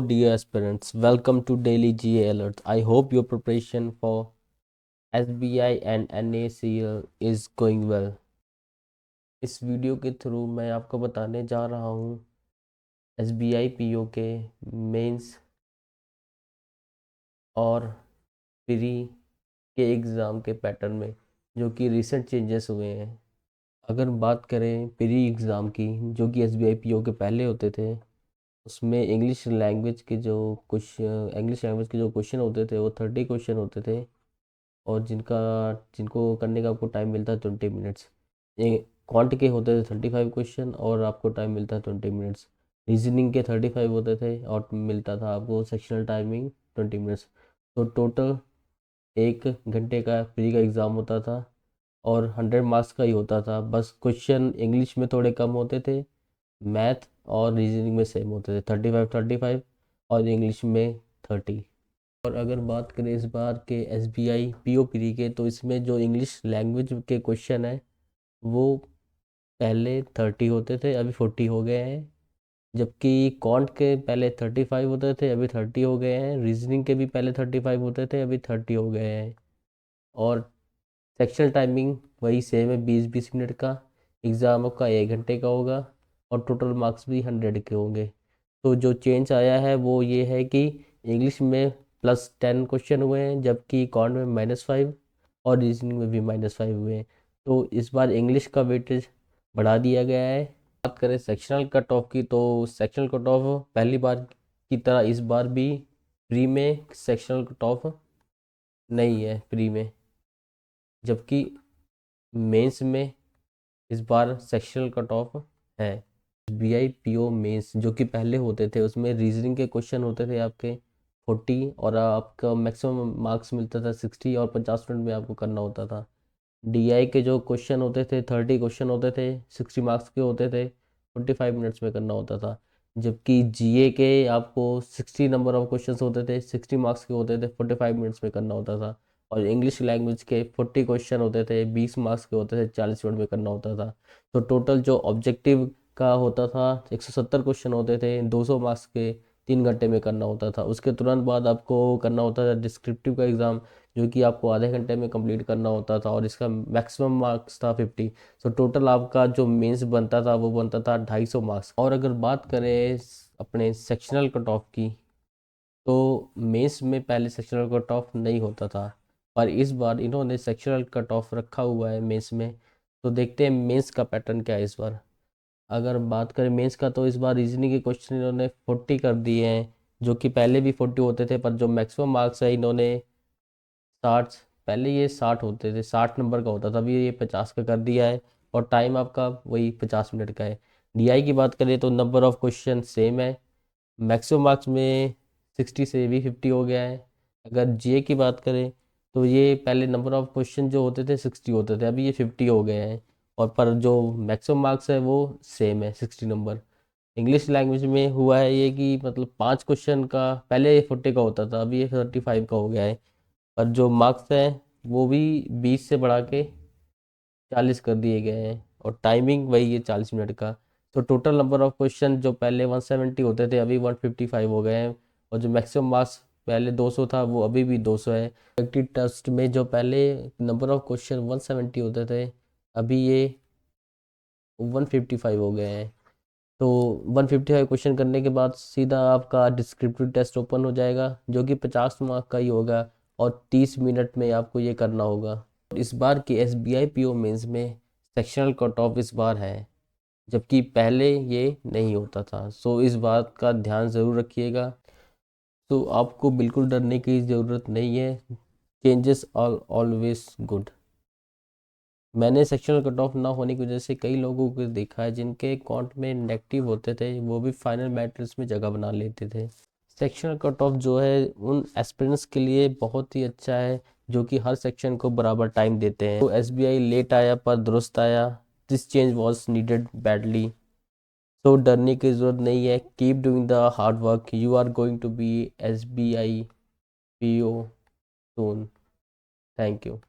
Dear aspirants, welcome to Daily GA Alerts. I hope your preparation for SBI and NACL is going well. इस video के through मैं आपको बताने जा रहा हूँ SBI PO के मेंस और प्री के एग्ज़ाम के पैटर्न में जो कि रिसेंट चेंजेस हुए हैं। अगर बात करें प्री एग्ज़ाम की, जो कि SBI PO के पहले होते थे, उसमें इंग्लिश लैंग्वेज के जो क्वेश्चन होते थे वो 30 क्वेश्चन होते थे और जिनको करने का आपको टाइम मिलता है 20 मिनट्स। ये क्वांट के होते थे 35 क्वेश्चन और आपको टाइम मिलता है 20 मिनट्स। रीजनिंग के 35 होते थे और मिलता था आपको सेक्शनल टाइमिंग 20 मिनट्स। तो टोटल 1 घंटे का प्री का एग्ज़ाम होता था और 100 मार्क्स का ही होता था। बस क्वेश्चन इंग्लिश में थोड़े कम होते थे, मैथ और रीजनिंग में सेम होते थे, 35 और इंग्लिश में 30। और अगर बात करें इस बार के SBI PO प्री के, तो इसमें जो इंग्लिश लैंग्वेज के क्वेश्चन है वो पहले 30 होते थे, अभी 40 हो गए हैं। जबकि कॉन्ट के पहले 35 होते थे, अभी 30 हो गए हैं। रीजनिंग के भी पहले 35 होते थे, अभी 30 हो गए हैं। और सेक्शनल टाइमिंग वही सेम है, 20-20 मिनट का। एग्ज़ाम आपका 1 घंटे का होगा और टोटल मार्क्स भी 100 के होंगे। तो जो चेंज आया है वो ये है कि इंग्लिश में +10 क्वेश्चन हुए हैं, जबकि कॉन्ट में -5 और रीजनिंग में भी -5 हुए हैं। तो इस बार इंग्लिश का वेटेज बढ़ा दिया गया है। बात करें सेक्शनल कट ऑफ की, तो सेक्शनल कट ऑफ पहली बार की तरह इस बार भी प्री में सेक्शनल कट ऑफ नहीं है प्री में, जबकि मेंस में इस बार सेक्शनल कट ऑफ है। SBI PO मेंस जो कि पहले होते थे उसमें रीजनिंग के क्वेश्चन होते थे आपके 40 और आपका मैक्सिमम मार्क्स मिलता था 60 और 50 मिनट में आपको करना होता था। DI के जो क्वेश्चन होते थे 30 क्वेश्चन होते थे, 60 मार्क्स के होते थे, 45 मिनट्स में करना होता था। जबकि GA के आपको 60 नंबर ऑफ क्वेश्चंस होते थे, 60 मार्क्स के होते थे, 45 मिनट्स में करना होता था। और इंग्लिश लैंग्वेज के 40 क्वेश्चन होते थे, 20 मार्क्स के होते थे, 40 मिनट में करना होता था। तो टोटल जो ऑब्जेक्टिव का होता था 170 क्वेश्चन होते थे, 200 मार्क्स के, 3 घंटे में करना होता था। उसके तुरंत बाद आपको करना होता था डिस्क्रिप्टिव का एग्ज़ाम, जो कि आपको आधे घंटे में कंप्लीट करना होता था और इसका मैक्सिमम मार्क्स था 50। तो टोटल आपका जो मेंस बनता था वो बनता था 250 मार्क्स। और अगर बात करें अपने सेक्शनल कट ऑफ की, तो मेंस में पहले सेक्शनल कट ऑफ नहीं होता था, पर इस बार इन्होंने सेक्शनल कट ऑफ रखा हुआ है मेंस में। तो देखते हैं मेंस का पैटर्न क्या है इस बार। अगर बात करें मेंस का, तो इस बार रीजनिंग के क्वेश्चन इन्होंने 40 कर दिए हैं, जो कि पहले भी 40 होते थे, पर जो मैक्सिमम मार्क्स है इन्होंने 60, पहले ये 60 होते थे, 60 नंबर का होता था, अभी ये 50 का कर दिया है और टाइम आपका वही 50 मिनट का है। DI की बात करें तो नंबर ऑफ क्वेश्चन सेम है, मैक्सिमम मार्क्स में 60 से भी 50 हो गया है। अगर GA की बात करें तो ये पहले नंबर ऑफ क्वेश्चन जो होते थे 60 होते थे, अभी ये 50 हो गए हैं। और पर जो मैक्सिमम मार्क्स है वो सेम है, 60 नंबर। इंग्लिश लैंग्वेज में हुआ है ये कि मतलब 5 क्वेश्चन का पहले ये 40 का होता था, अभी ये 35 का हो गया है। और जो मार्क्स हैं वो भी 20 से बढ़ा के 40 कर दिए गए हैं और टाइमिंग वही है 40 मिनट का। तो टोटल नंबर ऑफ क्वेश्चन जो पहले 170 होते थे अभी 155 हो गए हैं और जो मैक्सिमम मार्क्स पहले 200 था वो अभी भी 200 है। प्रैक्टिस टेस्ट में जो पहले नंबर ऑफ क्वेश्चन 170 होते थे, अभी ये 155 हो गए हैं। तो 155 क्वेश्चन करने के बाद सीधा आपका डिस्क्रिप्टिव टेस्ट ओपन हो जाएगा, जो कि 50 मार्क का ही होगा और 30 मिनट में आपको ये करना होगा। इस बार की SBI PO मेंस में सेक्शनल कट ऑफ इस बार है, जबकि पहले ये नहीं होता था। सो इस बात का ध्यान ज़रूर रखिएगा। तो आपको बिल्कुल डरने की ज़रूरत नहीं है, चेंजेस आर ऑलवेज गुड। मैंने सेक्शनल कट ऑफ ना होने की वजह से कई लोगों को देखा है जिनके अकाउंट में नेगेटिव होते थे, वो भी फाइनल मैट्रिक्स में जगह बना लेते थे। सेक्शनल कट ऑफ जो है उन एस्पिरेंट्स के लिए बहुत ही अच्छा है जो कि हर सेक्शन को बराबर टाइम देते हैं। तो SBI लेट आया पर दुरुस्त आया, this change was needed badly. तो डरने की ज़रूरत नहीं है, keep doing the hard work, you are going to be SBI PO soon. Thank you.